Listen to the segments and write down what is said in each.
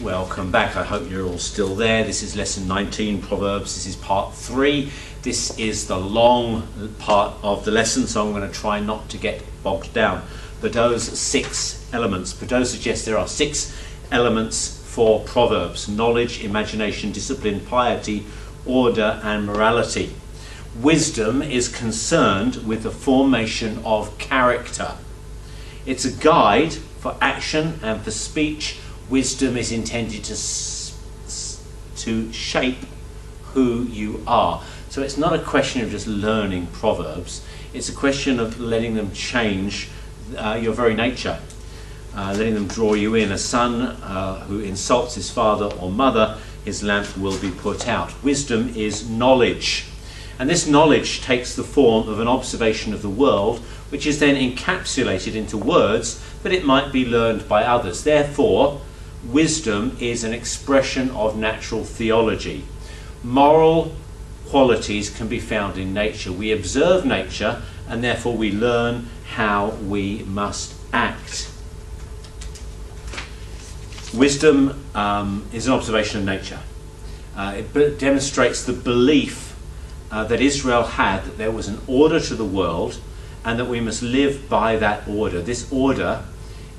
Welcome back. I hope you're all still there. This is lesson 19, Proverbs. This is part 3. This is the long part of the lesson, so I'm going to try not to get bogged down. But those 6 elements, Bordeaux suggests there are 6 elements for Proverbs: knowledge, imagination, discipline, piety, order, and morality. Wisdom is concerned with the formation of character. It's a guide for action and for speech. Wisdom is intended to shape who you are. So it's not a question of just learning Proverbs. It's a question of letting them change your very nature, letting them draw you in. A son who insults his father or mother, his lamp will be put out. Wisdom is knowledge. And this knowledge takes the form of an observation of the world, which is then encapsulated into words, but it might be learned by others. Therefore, wisdom is an expression of natural theology. Moral qualities can be found in nature. We observe nature, and therefore we learn how we must act. Wisdom is an observation of nature. It demonstrates the belief that Israel had that there was an order to the world and that we must live by that order. This order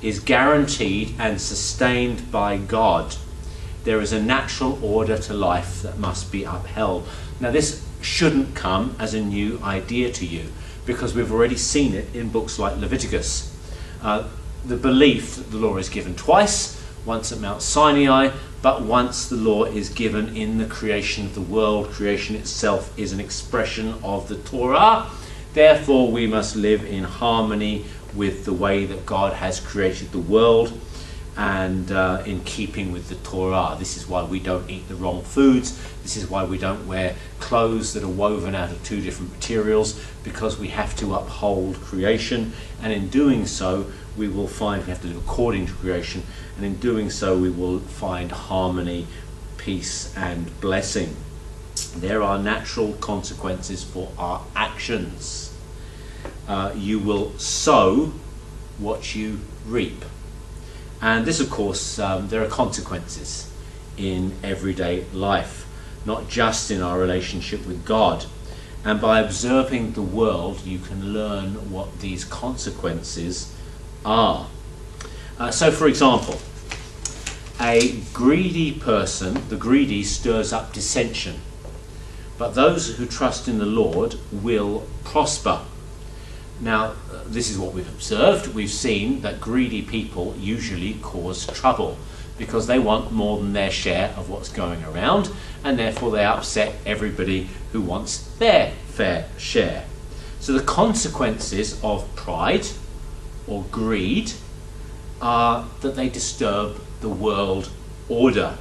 is guaranteed and sustained by God. There is a natural order to life that must be upheld. Now, this shouldn't come as a new idea to you, because we've already seen it in books like Leviticus. The belief that the law is given twice, once at Mount Sinai, but once the law is given in the creation of the world. Creation itself is an expression of the Torah. Therefore, we must live in harmony with the way that God has created the world and in keeping with the Torah. This is why we don't eat the wrong foods. This is why we don't wear clothes that are woven out of 2 different materials, because we have to uphold creation, and in doing so we will find we have to live according to creation, and in doing so we will find harmony, peace and blessing. There are natural consequences for our actions. You will sow what you reap. And this, of course, there are consequences in everyday life, not just in our relationship with God. And by observing the world, you can learn what these consequences are. So, for example, a greedy person, the greedy stirs up dissension, but those who trust in the Lord will prosper. Now, this is what we've observed. We've seen that greedy people usually cause trouble because they want more than their share of what's going around, and therefore they upset everybody who wants their fair share. So the consequences of pride or greed are that they disturb the world order.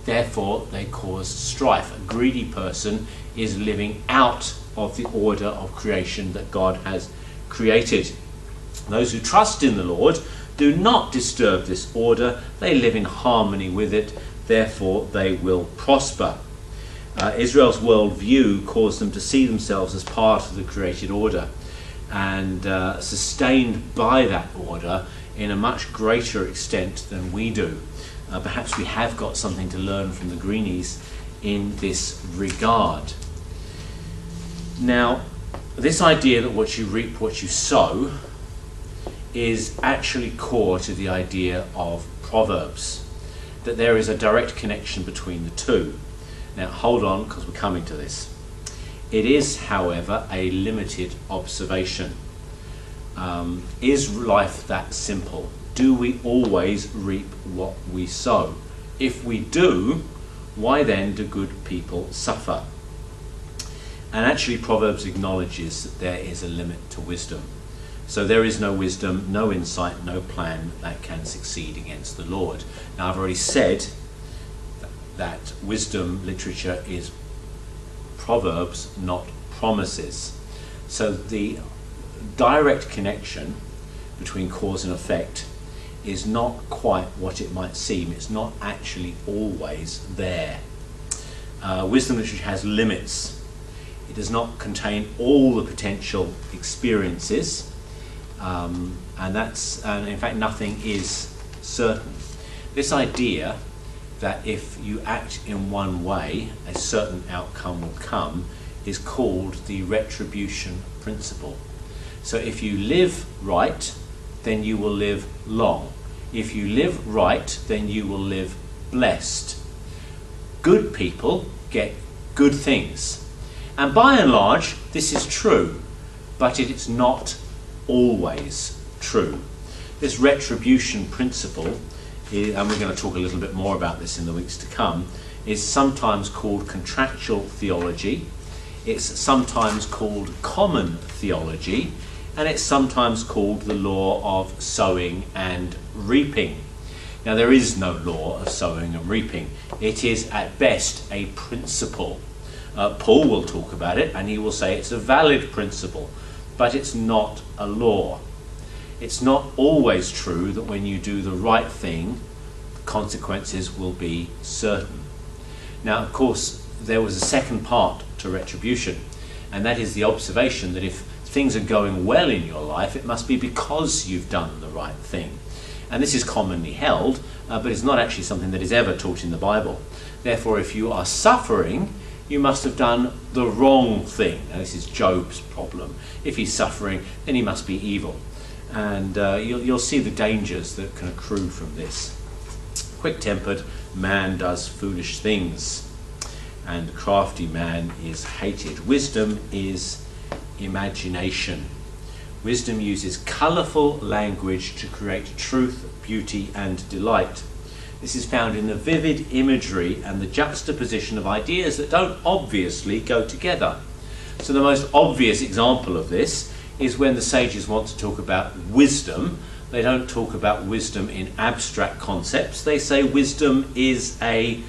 Therefore, they cause strife. A greedy person is living out of the order of creation that God has created. Those who trust in the Lord do not disturb this order. They live in harmony with it. Therefore, they will prosper. Israel's worldview caused them to see themselves as part of the created order and sustained by that order in a much greater extent than we do. Perhaps we have got something to learn from the greenies in this regard. Now, this idea that what you reap, what you sow, is actually core to the idea of Proverbs, that there is a direct connection between the two. Now, hold on, because we're coming to this. It is, however, a limited observation. Is life that simple? Do we always reap what we sow? If we do, why then do good people suffer? And actually, Proverbs acknowledges that there is a limit to wisdom. So there is no wisdom, no insight, no plan that can succeed against the Lord. Now, I've already said that wisdom literature is proverbs, not promises. So the direct connection between cause and effect is not quite what it might seem. It's not actually always there. Wisdom literature has limits. It does not contain all the potential experiences, and in fact nothing is certain. This idea that if you act in one way, a certain outcome will come, is called the retribution principle. So if you live right, then you will live long. If you live right, then you will live blessed. Good people get good things. And by and large, this is true, but it is not always true. This retribution principle, and we're going to talk a little bit more about this in the weeks to come, is sometimes called contractual theology, it's sometimes called common theology, and it's sometimes called the law of sowing and reaping. Now, there is no law of sowing and reaping. It is at best a principle. Paul will talk about it, and he will say it's a valid principle, but it's not a law. It's not always true that when you do the right thing, consequences will be certain. Now, of course, there was a second part to retribution, and that is the observation that if things are going well in your life, it must be because you've done the right thing. And this is commonly held, but it's not actually something that is ever taught in the Bible. Therefore, if you are suffering, you must have done the wrong thing. Now, this is Job's problem. If he's suffering, then he must be evil. And you'll see the dangers that can accrue from this. Quick-tempered man does foolish things, and crafty man is hated. Wisdom is imagination. Wisdom uses colourful language to create truth, beauty, and delight. This is found in the vivid imagery and the juxtaposition of ideas that don't obviously go together. So the most obvious example of this is when the sages want to talk about wisdom. They don't talk about wisdom in abstract concepts. They say wisdom is a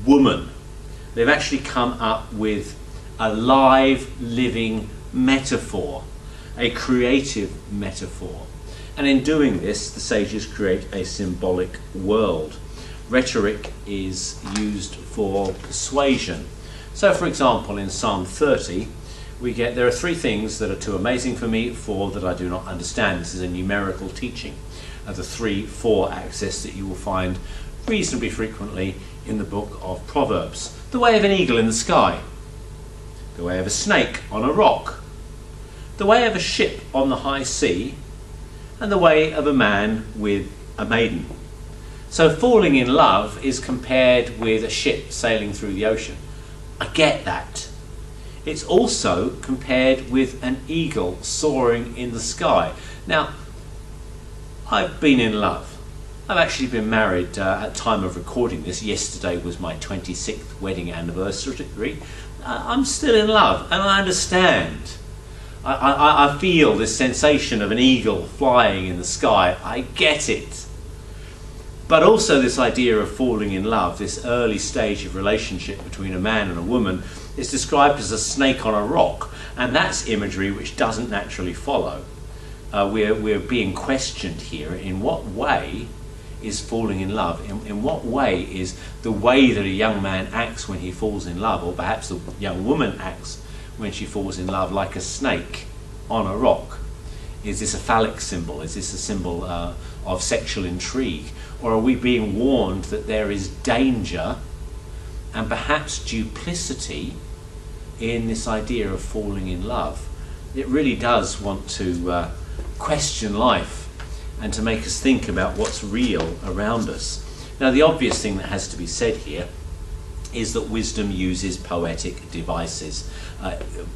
woman. They've actually come up with a live, living metaphor, a creative metaphor. And in doing this, the sages create a symbolic world. Rhetoric is used for persuasion. So, for example, in Psalm 30, there are three things that are too amazing for me, four that I do not understand. This is a numerical teaching of the 3-4 axis that you will find reasonably frequently in the book of Proverbs. The way of an eagle in the sky, the way of a snake on a rock, the way of a ship on the high sea, and the way of a man with a maiden. So falling in love is compared with a ship sailing through the ocean. I get that. It's also compared with an eagle soaring in the sky. Now, I've been in love. I've actually been married at time of recording this. Yesterday was my 26th wedding anniversary. I'm still in love, and I understand. I feel this sensation of an eagle flying in the sky. I get it. But also this idea of falling in love, this early stage of relationship between a man and a woman, is described as a snake on a rock, and that's imagery which doesn't naturally follow. We're being questioned here. In what way is falling in love? In what way is the way that a young man acts when he falls in love, or perhaps the young woman acts when she falls in love, like a snake on a rock? Is this a phallic symbol? Is this a symbol of sexual intrigue? Or are we being warned that there is danger and perhaps duplicity in this idea of falling in love? It really does want to question life and to make us think about what's real around us. Now, the obvious thing that has to be said here is that wisdom uses poetic devices.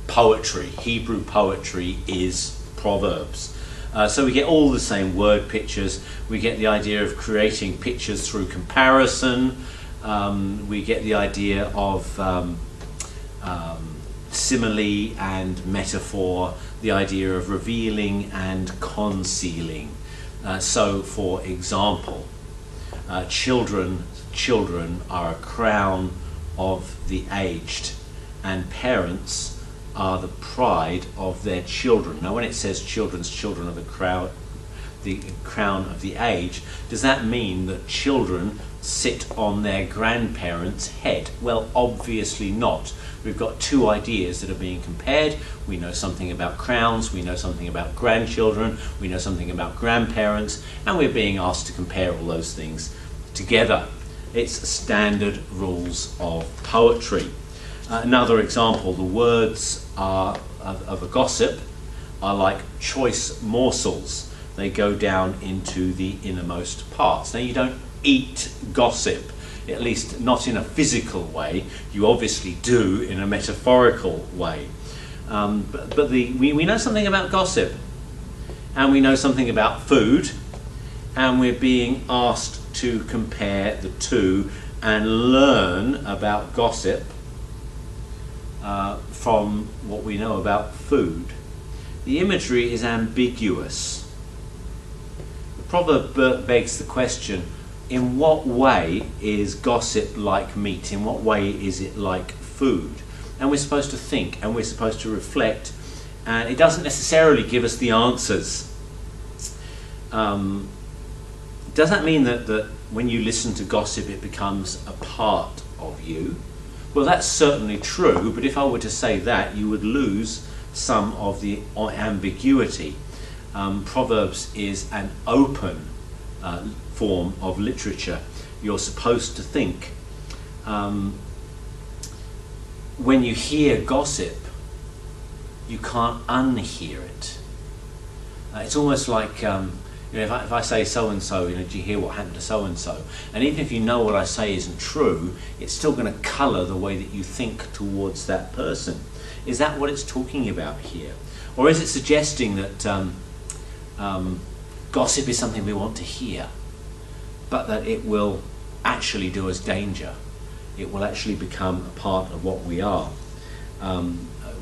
Poetry, Hebrew poetry, is Proverbs. So we get all the same word pictures. We get the idea of creating pictures through comparison. We get the idea of simile and metaphor, the idea of revealing and concealing. So, for example, children are a crown of the aged, and parents are the pride of their children. Now, when it says children are the crown of the age, does that mean that children sit on their grandparents' head? Well, obviously not. We've got two ideas that are being compared. We know something about crowns, we know something about grandchildren, we know something about grandparents, and we're being asked to compare all those things together. It's standard rules of poetry. Another example, the words of a gossip are like choice morsels. They go down into the innermost parts. Now, you don't eat gossip, at least not in a physical way. You obviously do in a metaphorical way. But we know something about gossip, and we know something about food, and we're being asked to compare the two and learn about gossip from what we know about food. The imagery is ambiguous. The proverb begs the question, in what way is gossip like meat? In what way is it like food? And we're supposed to think, and we're supposed to reflect, and it doesn't necessarily give us the answers. Does that mean that when you listen to gossip it becomes a part of you? Well, that's certainly true, but if I were to say that, you would lose some of the ambiguity. Proverbs is an open form of literature. You're supposed to think. When you hear gossip, you can't unhear it. It's almost like if I say so-and-so, do you hear what happened to so-and-so? And even if you know what I say isn't true, it's still going to colour the way that you think towards that person. Is that what it's talking about here? Or is it suggesting that gossip is something we want to hear, but that it will actually do us danger? It will actually become a part of what we are.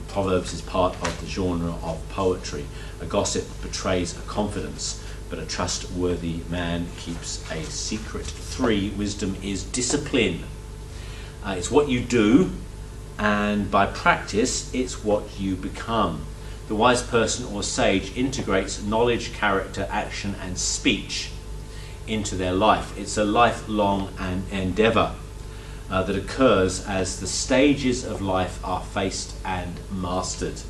Proverbs is part of the genre of poetry. A gossip betrays a confidence, but a trustworthy man keeps a secret. 3, wisdom is discipline. It's what you do, and by practice, it's what you become. The wise person or sage integrates knowledge, character, action, and speech into their life. It's a lifelong endeavour that occurs as the stages of life are faced and mastered.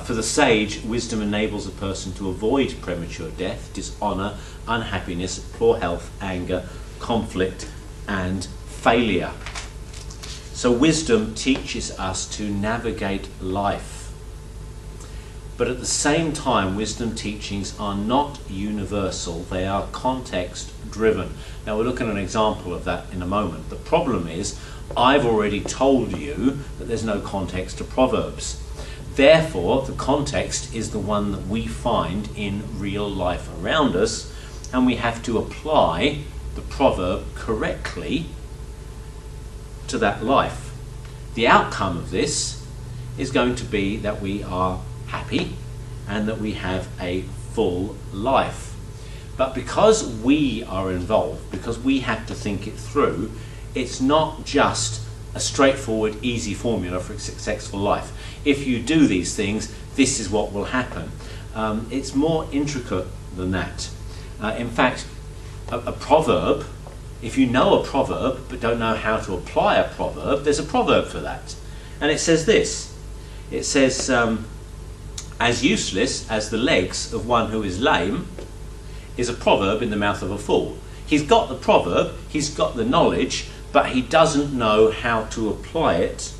For the sage, wisdom enables a person to avoid premature death, dishonour, unhappiness, poor health, anger, conflict, and failure. So wisdom teaches us to navigate life. But at the same time, wisdom teachings are not universal, they are context driven. Now we'll look at an example of that in a moment. The problem is, I've already told you that there's no context to Proverbs. Therefore, the context is the one that we find in real life around us, and we have to apply the proverb correctly to that life. The outcome of this is going to be that we are happy and that we have a full life. But because we are involved, because we have to think it through, it's not just a straightforward, easy formula for a successful life. If you do these things, this is what will happen. It's more intricate than that. In fact, a proverb, if you know a proverb but don't know how to apply a proverb, there's a proverb for that. And it says this. It says, as useless as the legs of one who is lame is a proverb in the mouth of a fool. He's got the proverb, he's got the knowledge, but he doesn't know how to apply it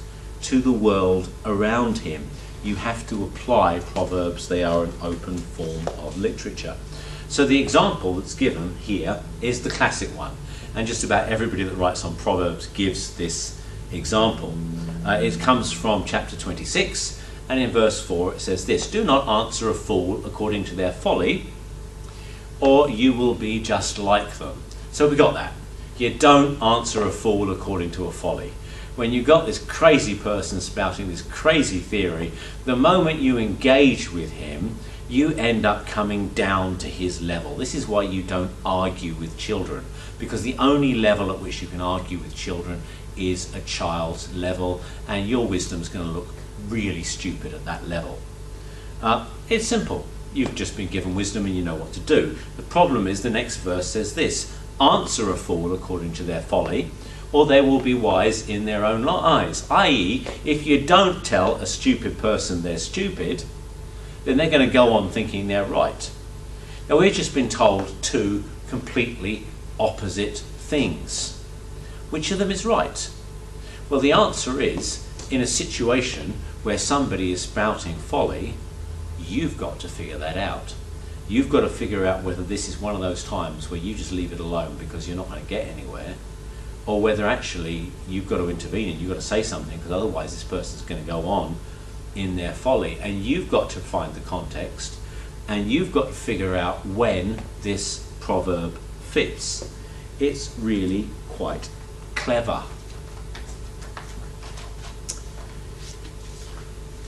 to the world around him. You have to apply Proverbs. They are an open form of literature. So the example that's given here is the classic one, and just about everybody that writes on Proverbs gives this example. It comes from chapter 26, and in verse 4 it says this: "Do not answer a fool according to their folly, or you will be just like them." So we got that. You don't answer a fool according to a folly. When you've got this crazy person spouting this crazy theory, the moment you engage with him, you end up coming down to his level. This is why you don't argue with children, because the only level at which you can argue with children is a child's level, and your wisdom's going to look really stupid at that level. It's simple. You've just been given wisdom and you know what to do. The problem is the next verse says this: "Answer a fool according to their folly, or they will be wise in their own eyes." I.e., if you don't tell a stupid person they're stupid, then they're going to go on thinking they're right. Now, we've just been told two completely opposite things. Which of them is right? Well, the answer is, in a situation where somebody is spouting folly, you've got to figure that out. You've got to figure out whether this is one of those times where you just leave it alone because you're not going to get anywhere, or whether actually you've got to intervene and you've got to say something, because otherwise this person's going to go on in their folly. And you've got to find the context, and you've got to figure out when this proverb fits. It's really quite clever.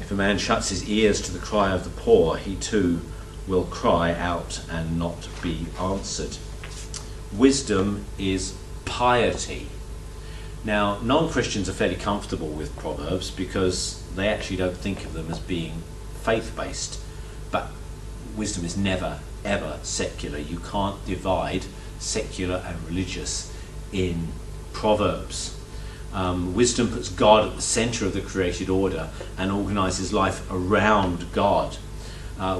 If a man shuts his ears to the cry of the poor, he too will cry out and not be answered. Wisdom is piety. Now, non-Christians are fairly comfortable with Proverbs because they actually don't think of them as being faith-based, but wisdom is never, ever secular. You can't divide secular and religious in Proverbs. Wisdom puts God at the centre of the created order and organises life around God.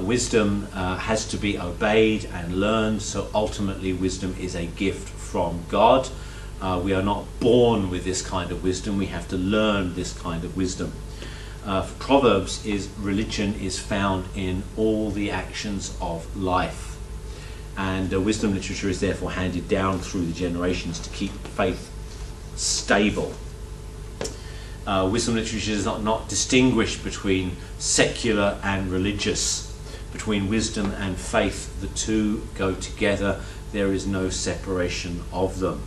Wisdom has to be obeyed and learned, so ultimately wisdom is a gift from God. We are not born with this kind of wisdom, we have to learn this kind of wisdom. Proverbs is religion is found in all the actions of life, and wisdom literature is therefore handed down through the generations to keep faith stable. Wisdom literature does not distinguish between secular and religious. Between wisdom and faith, the two go together. There is no separation of them.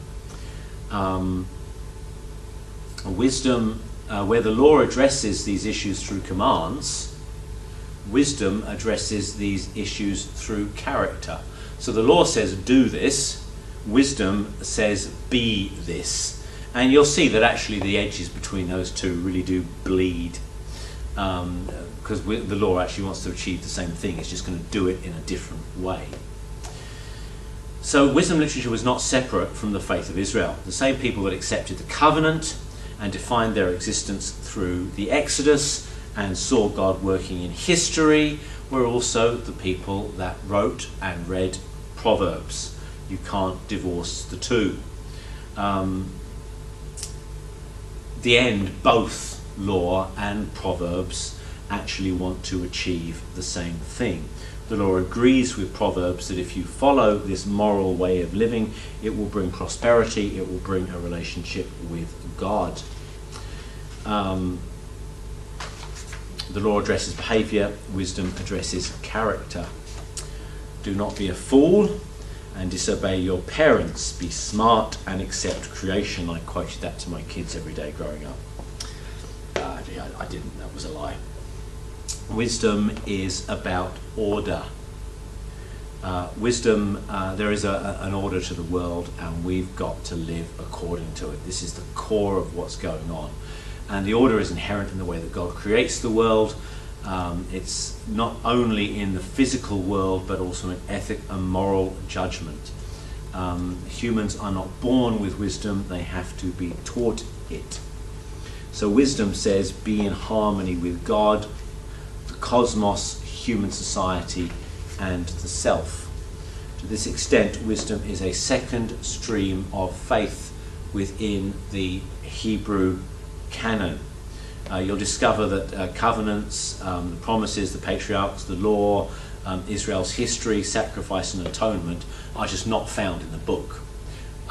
Wisdom, where the law addresses these issues through commands, wisdom addresses these issues through character. So the law says do this, wisdom says be this. And you'll see that actually the edges between those two really do bleed, because the law actually wants to achieve the same thing, it's just going to do it in a different way. So wisdom literature was not separate from the faith of Israel. The same people that accepted the covenant and defined their existence through the Exodus and saw God working in history were also the people that wrote and read Proverbs. You can't divorce the two. The end, both law and Proverbs actually want to achieve the same thing. The law agrees with Proverbs that if you follow this moral way of living, it will bring prosperity, it will bring a relationship with God. The law addresses behaviour, wisdom addresses character. Do not be a fool and disobey your parents. Be smart and accept creation. I quoted that to my kids every day growing up. I didn't, that was a lie. Wisdom is about order. Wisdom, there is an order to the world and we've got to live according to it. This is the core of what's going on. And the order is inherent in the way that God creates the world. It's not only in the physical world but also in ethic and moral judgment. Humans are not born with wisdom, they have to be taught it. So wisdom says be in harmony with God, the cosmos, human society and the self. To this extent, wisdom is a second stream of faith within the Hebrew canon. You'll discover that covenants, the promises, the patriarchs, the law, Israel's history, sacrifice and atonement are just not found in the book.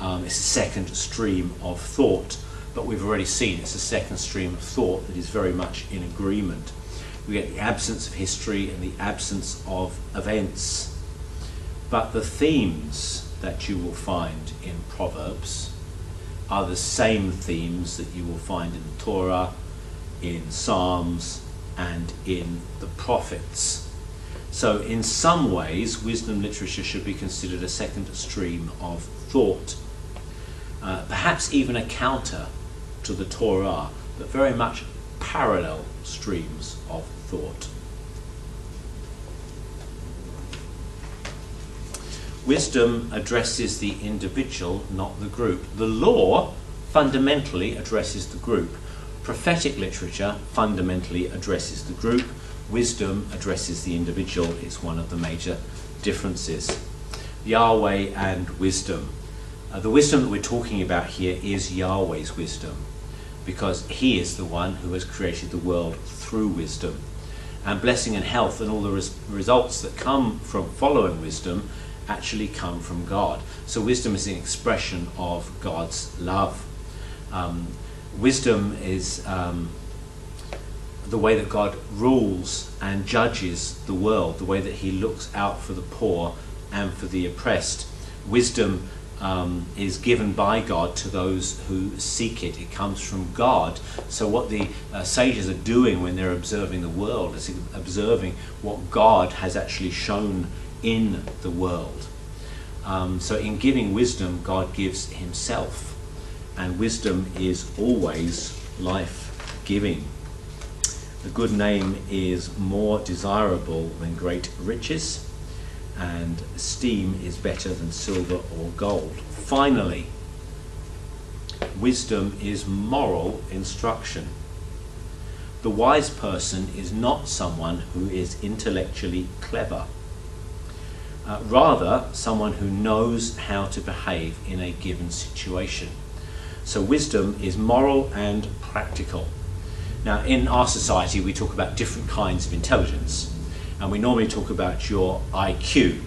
It's a second stream of thought, but we've already seen it's a second stream of thought that is very much in agreement. We get the absence of history and the absence of events, but the themes that you will find in Proverbs are the same themes that you will find in the Torah, in Psalms and in the prophets. So in some ways wisdom literature should be considered a second stream of thought, perhaps even a counter to the Torah, but very much parallel streams of thought. Wisdom addresses the individual, not the group. The law fundamentally addresses the group. Prophetic literature fundamentally addresses the group. Wisdom addresses the individual. It's one of the major differences. Yahweh and wisdom. The wisdom that we're talking about here is Yahweh's wisdom, because he is the one who has created the world through wisdom. And blessing and health and all the results that come from following wisdom actually come from God. So wisdom is an expression of God's love. Wisdom is the way that God rules and judges the world, the way that he looks out for the poor and for the oppressed. Wisdom is given by God to those who seek it. It comes from God. So what the sages are doing when they're observing the world is observing what God has actually shown in the world. So in giving wisdom, God gives himself, and wisdom is always life-giving. A good name is more desirable than great riches, and esteem is better than silver or gold. Finally, wisdom is moral instruction. The wise person is not someone who is intellectually clever, rather someone who knows how to behave in a given situation. So wisdom is moral and practical. Now, in our society, we talk about different kinds of intelligence. And we normally talk about your IQ,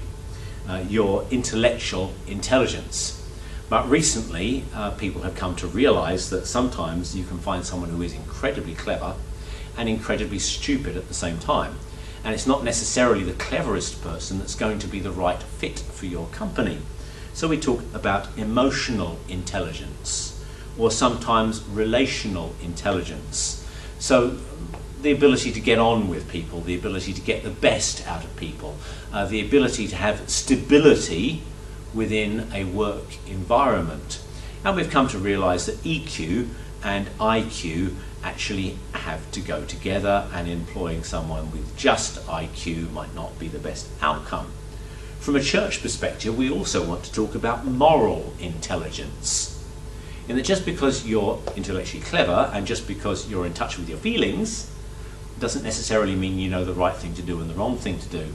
your intellectual intelligence. But recently, people have come to realize that sometimes you can find someone who is incredibly clever and incredibly stupid at the same time. And it's not necessarily the cleverest person that's going to be the right fit for your company. So we talk about emotional intelligence, or sometimes relational intelligence. So the ability to get on with people, the ability to get the best out of people, the ability to have stability within a work environment. And we've come to realise that EQ and IQ actually have to go together, and employing someone with just IQ might not be the best outcome. From a church perspective, we also want to talk about moral intelligence, in that just because you're intellectually clever and just because you're in touch with your feelings doesn't necessarily mean you know the right thing to do and the wrong thing to do.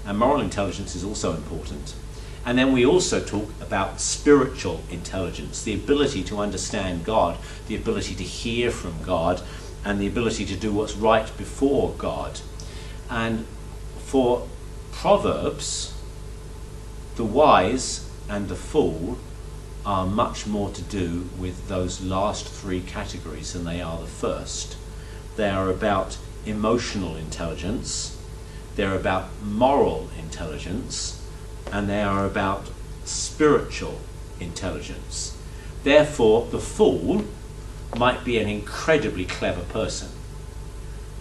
And moral intelligence is also important. And then we also talk about spiritual intelligence, the ability to understand God, the ability to hear from God, and the ability to do what's right before God. And for Proverbs, the wise and the fool are much more to do with those last three categories than they are the first. They are about emotional intelligence, they're about moral intelligence, and they are about spiritual intelligence. Therefore, the fool might be an incredibly clever person,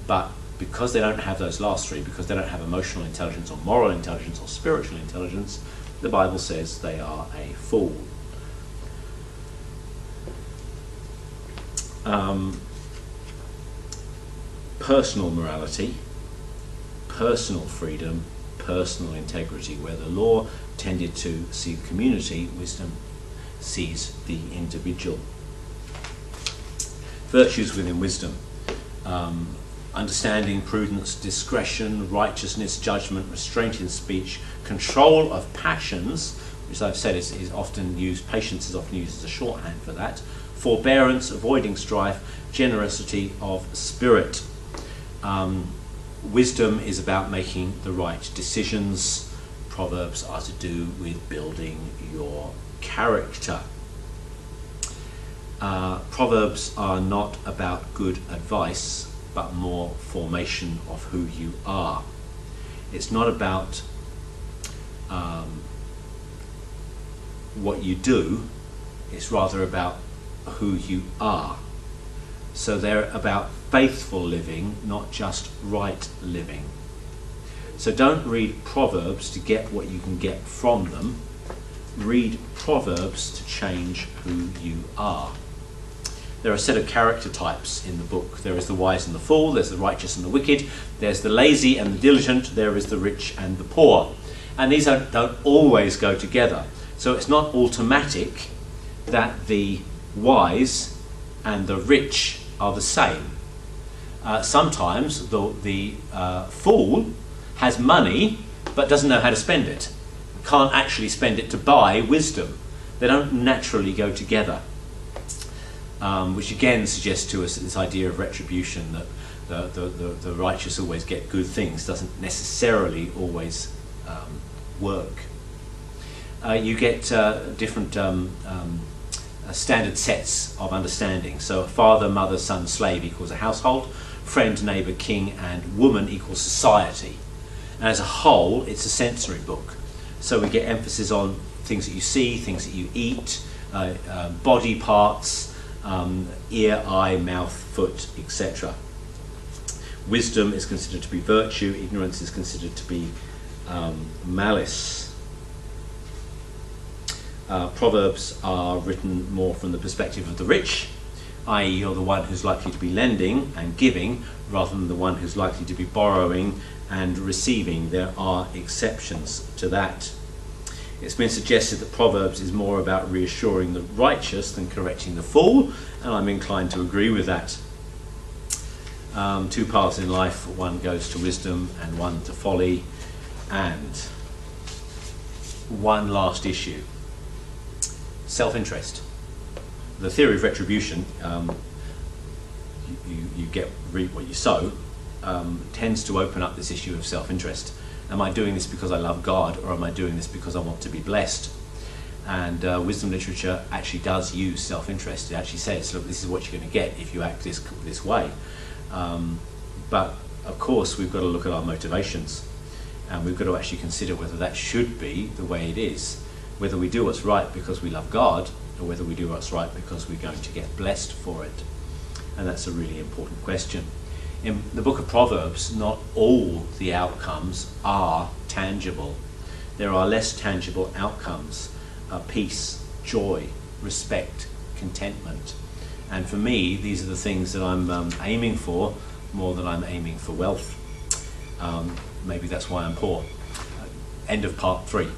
but because they don't have those last three, because they don't have emotional intelligence or moral intelligence or spiritual intelligence, the Bible says they are a fool. Personal morality, personal freedom, personal integrity. Where the law tended to see the community, wisdom sees the individual. Virtues within wisdom: understanding, prudence, discretion, righteousness, judgment, restraint in speech, control of passions, which I've said is often used, patience is often used as a shorthand for that, forbearance, avoiding strife, generosity of spirit. Wisdom is about making the right decisions. Proverbs are to do with building your character. Proverbs are not about good advice, but more formation of who you are. It's not about what you do, it's rather about who you are. So they're about faithful living, not just right living. So don't read Proverbs to get what you can get from them. Read Proverbs to change who you are. There are a set of character types in the book. There is the wise and the fool, there's the righteous and the wicked, there's the lazy and the diligent, there is the rich and the poor. And these don't always go together. So it's not automatic that the wise and the rich are the same. Sometimes the fool has money but doesn't know how to spend it, can't actually spend it to buy wisdom. They don't naturally go together, which again suggests to us that this idea of retribution, that the righteous always get good things, doesn't necessarily always work. You get different standard sets of understanding. So father, mother, son, slave equals a household, friend, neighbour, king and woman equals society. And as a whole, it's a sensory book. So we get emphasis on things that you see, things that you eat, body parts, ear, eye, mouth, foot, etc. Wisdom is considered to be virtue, ignorance is considered to be malice. Proverbs are written more from the perspective of the rich, i.e. you're the one who's likely to be lending and giving rather than the one who's likely to be borrowing and receiving. There are exceptions to that. It's been suggested that Proverbs is more about reassuring the righteous than correcting the fool, and I'm inclined to agree with that. Two paths in life, one goes to wisdom and one to folly. And one last issue. Self-interest. The theory of retribution, you reap what you sow, tends to open up this issue of self-interest. Am I doing this because I love God, or am I doing this because I want to be blessed? And wisdom literature actually does use self-interest. It actually says, look, this is what you're going to get if you act this way. But of course we've got to look at our motivations, and we've got to actually consider whether that should be the way it is. Whether we do what's right because we love God, or whether we do what's right because we're going to get blessed for it. And that's a really important question. In the book of Proverbs, not all the outcomes are tangible. There are less tangible outcomes: peace, joy, respect, contentment. And for me, these are the things that I'm aiming for more than I'm aiming for wealth. Maybe that's why I'm poor. End of part 3.